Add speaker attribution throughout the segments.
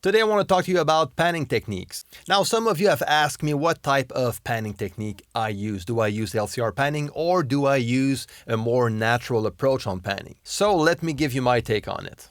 Speaker 1: Today I want to talk to you about panning techniques. Now, some of you have asked me what type of panning technique I use. Do I use LCR panning or do I use a more natural approach on panning? So let me give you my take on it.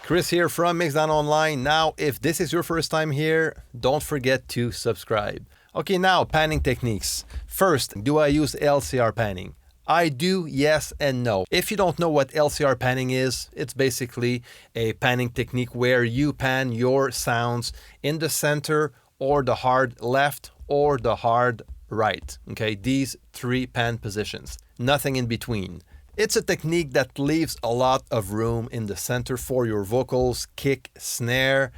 Speaker 1: Chris here from mixdown.online. Now, if this is your first time here, don't forget to subscribe. Okay, now panning techniques. First, do I use LCR panning? I do, yes and no. If you don't know what LCR panning is, it's basically a panning technique where you pan your sounds in the center or the hard left or the hard right. Okay, these three pan positions, nothing in between. It's a technique that leaves a lot of room in the center for your vocals, kick, snare,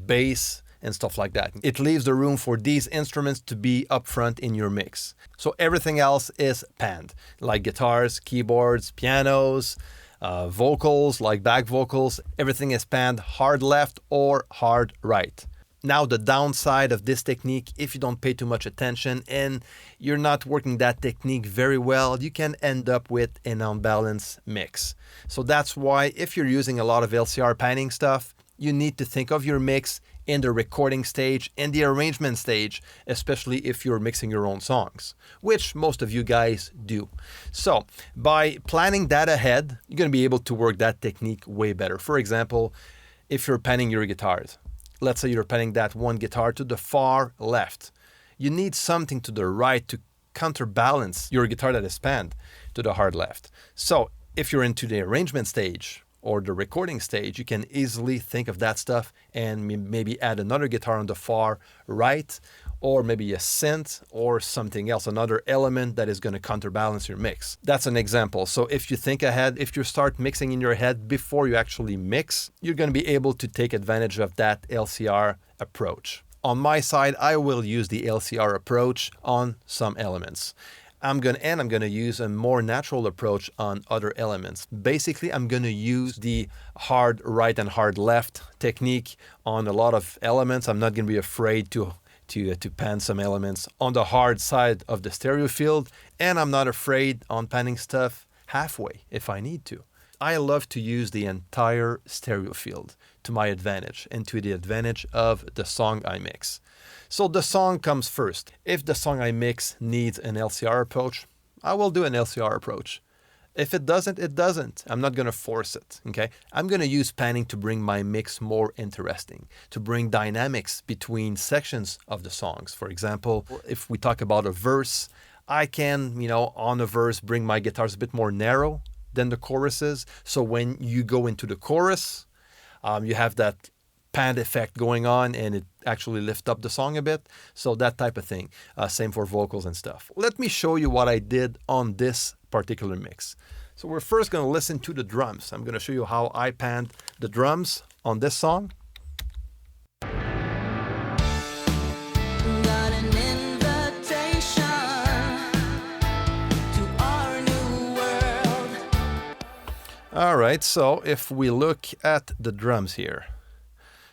Speaker 1: bass, and stuff like that. It leaves the room for these instruments to be up front in your mix. So everything else is panned, like guitars, keyboards, pianos, vocals, like back vocals. Everything is panned hard left or hard right. Now, the downside of this technique, if you don't pay too much attention and you're not working that technique very well, you can end up with an unbalanced mix. So that's why if you're using a lot of LCR panning stuff, you need to think of your mix in the recording stage and the arrangement stage, especially if you're mixing your own songs, which most of you guys do. So by planning that ahead, you're going to be able to work that technique way better. For example, if you're panning your guitars, let's say you're panning that one guitar to the far left. You need something to the right to counterbalance your guitar that is panned to the hard left. So if you're into the arrangement stage or the recording stage, you can easily think of that stuff and maybe add another guitar on the far right, or maybe a synth or something else, another element that is going to counterbalance your mix. That's an example. So if you think ahead, if you start mixing in your head before you actually mix, you're going to be able to take advantage of that LCR approach. On my side, I will use the LCR approach on some elements. I'm going to use a more natural approach on other elements. Basically, I'm going to use the hard right and hard left technique on a lot of elements. I'm not going to be afraid to pan some elements on the hard side of the stereo field, and I'm not afraid on panning stuff halfway if I need to. I love to use the entire stereo field to my advantage and to the advantage of the song I mix. So the song comes first. If the song I mix needs an LCR approach, I will do an LCR approach. If it doesn't, it doesn't. I'm not going to force it, okay? I'm going to use panning to bring my mix more interesting, to bring dynamics between sections of the songs. For example, if we talk about a verse, I can, on a verse, bring my guitars a bit more narrow than the choruses. So when you go into the chorus, you have that panned effect going on and it actually lifts up the song a bit. So that type of thing. Same for vocals and stuff. Let me show you what I did on this particular mix. So we're first going to listen to the drums. I'm going to show you how I panned the drums on this song. All right, so if we look at the drums here,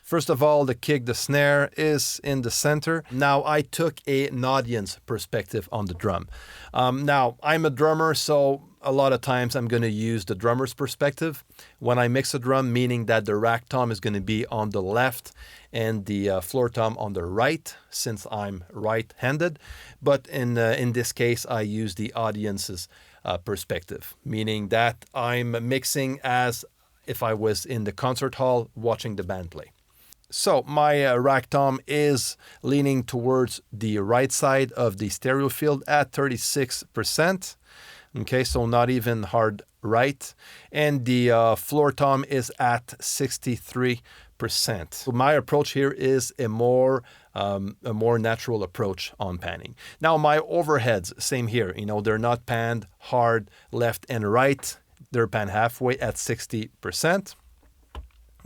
Speaker 1: first of all, the kick, the snare is in the center. Now, I took an audience perspective on the drum. Now, I'm a drummer, so a lot of times I'm going to use the drummer's perspective when I mix a drum, meaning that the rack tom is going to be on the left and the floor tom on the right, since I'm right-handed. But in this case, I use the audience's perspective, meaning that I'm mixing as if I was in the concert hall watching the band play. So my rack tom is leaning towards the right side of the stereo field at 36%. Okay, so not even hard right. And the floor tom is at 63%. So my approach here is a more natural approach on panning. Now my overheads, same here. They're not panned hard left and right. They're panned halfway at 60%.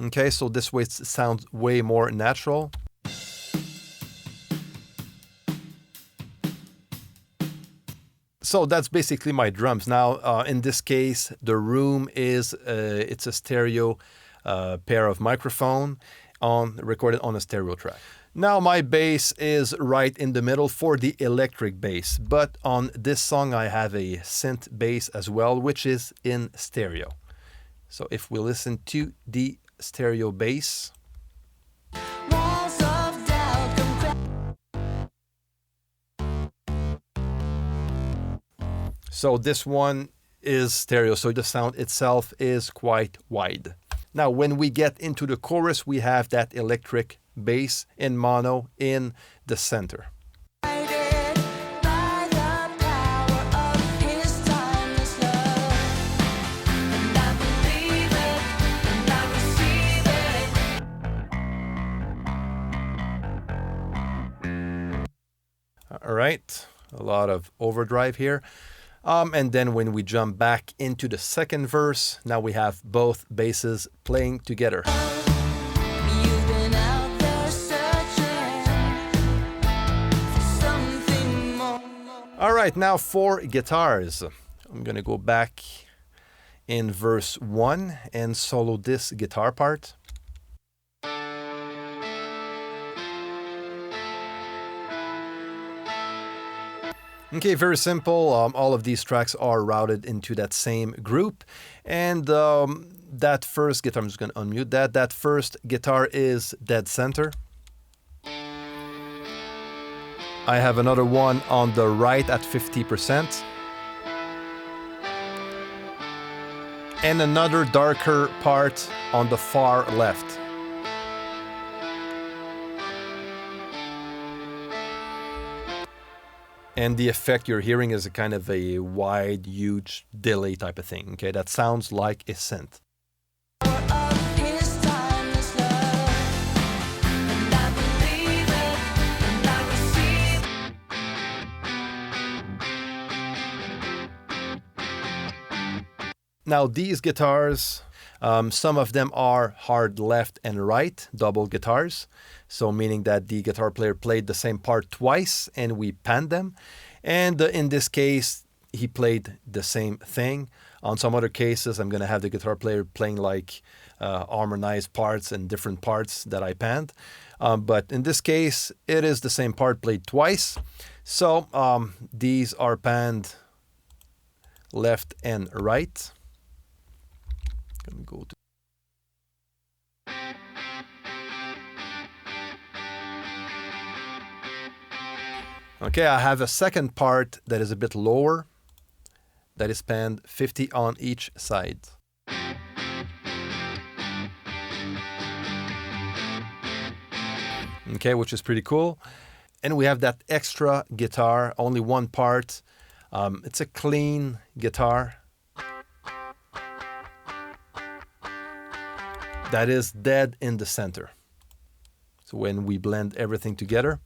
Speaker 1: Okay, so this way it sounds way more natural. So that's basically my drums. Now, in this case, the room is it's a stereo pair of microphone recorded on a stereo track. Now my bass is right in the middle for the electric bass, but on this song I have a synth bass as well, which is in stereo. So if we listen to the stereo bass, so this one is stereo, so the sound itself is quite wide. Now when we get into the chorus, we have that electric bass in mono in the center. All right, a lot of overdrive here. And then when we jump back into the second verse, now we have both basses playing together. All right, now for guitars. I'm gonna go back in verse 1 and solo this guitar part. Okay, very simple. All of these tracks are routed into that same group. And that first guitar, I'm just going to unmute that. That first guitar is dead center. I have another one on the right at 50%. And another darker part on the far left. And the effect you're hearing is a kind of a wide, huge delay type of thing. Okay, that sounds like a synth. Now these guitars, some of them are hard left and right, double guitars. So meaning that the guitar player played the same part twice and we panned them. And in this case, he played the same thing. On some other cases, I'm going to have the guitar player playing like harmonized parts and different parts that I panned. But in this case, it is the same part played twice. So these are panned left and right. I'm going to go to okay, I have a second part that is a bit lower, that is panned 50 on each side. Okay, which is pretty cool. And we have that extra guitar, only one part. It's a clean guitar. That is dead in the center. So when we blend everything together,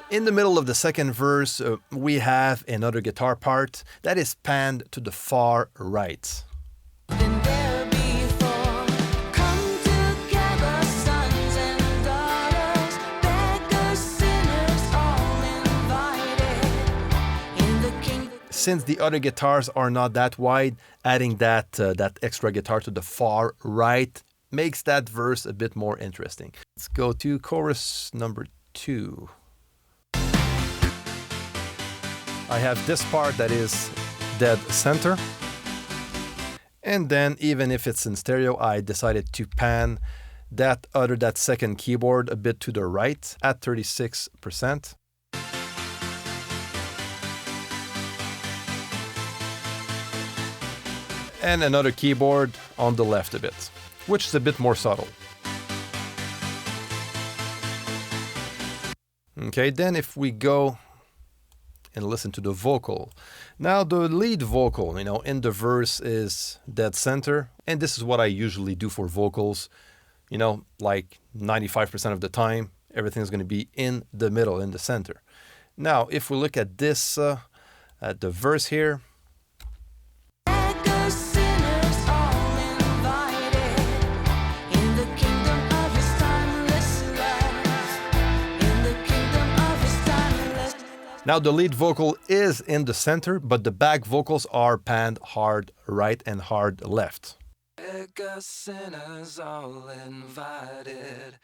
Speaker 1: in the middle of the second verse, we have another guitar part that is panned to the far right. Since the other guitars are not that wide, adding that extra guitar to the far right makes that verse a bit more interesting. Let's go to chorus number 2. I have this part that is dead center. And then even if it's in stereo, I decided to pan that second keyboard a bit to the right at 36%. And another keyboard on the left a bit, which is a bit more subtle. Okay, then if we go and listen to the vocal. Now the lead vocal, in the verse is dead center. And this is what I usually do for vocals. Like 95% of the time, everything's going to be in the middle, in the center. Now, if we look at this, at the verse here, Now the lead vocal is in the center, but the back vocals are panned hard right and hard left.
Speaker 2: Sinners all invited.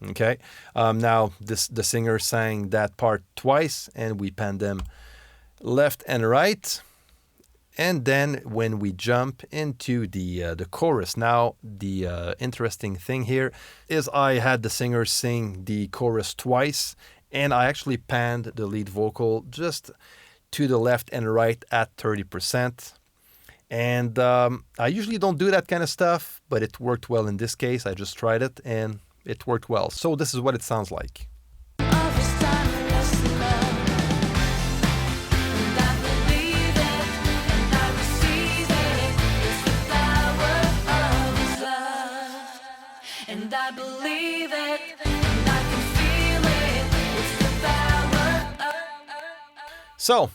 Speaker 1: Okay, now the singer sang that part twice, and we panned them left and right. And then when we jump into the chorus, now the interesting thing here is I had the singer sing the chorus twice, and I actually panned the lead vocal just to the left and right at 30%. And I usually don't do that kind of stuff, but it worked well in this case. I just tried it and it worked well. So this is what it sounds like.
Speaker 2: And I believe it, and I can feel it. It's the power of.
Speaker 1: So,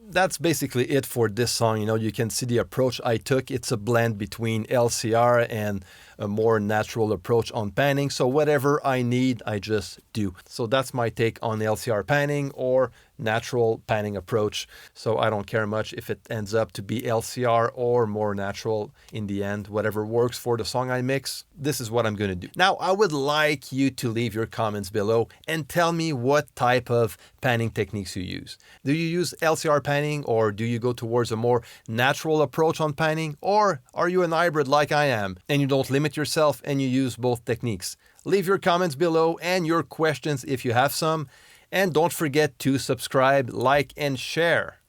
Speaker 1: that's basically it for this song. You can see the approach I took. It's a blend between LCR and a more natural approach on panning. So whatever I need, I just do. So that's my take on LCR panning or natural panning approach. So I don't care much if it ends up to be LCR or more natural in the end. Whatever works for the song I mix, this is what I'm going to do. Now, I would like you to leave your comments below and tell me what type of panning techniques you use. Do you use LCR panning, or do you go towards a more natural approach on panning? Or are you an hybrid like I am and you don't limit yourself and you use both techniques? Leave your comments below and your questions if you have some. And don't forget to subscribe, like, and share.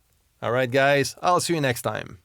Speaker 1: All right, guys, I'll see you next time.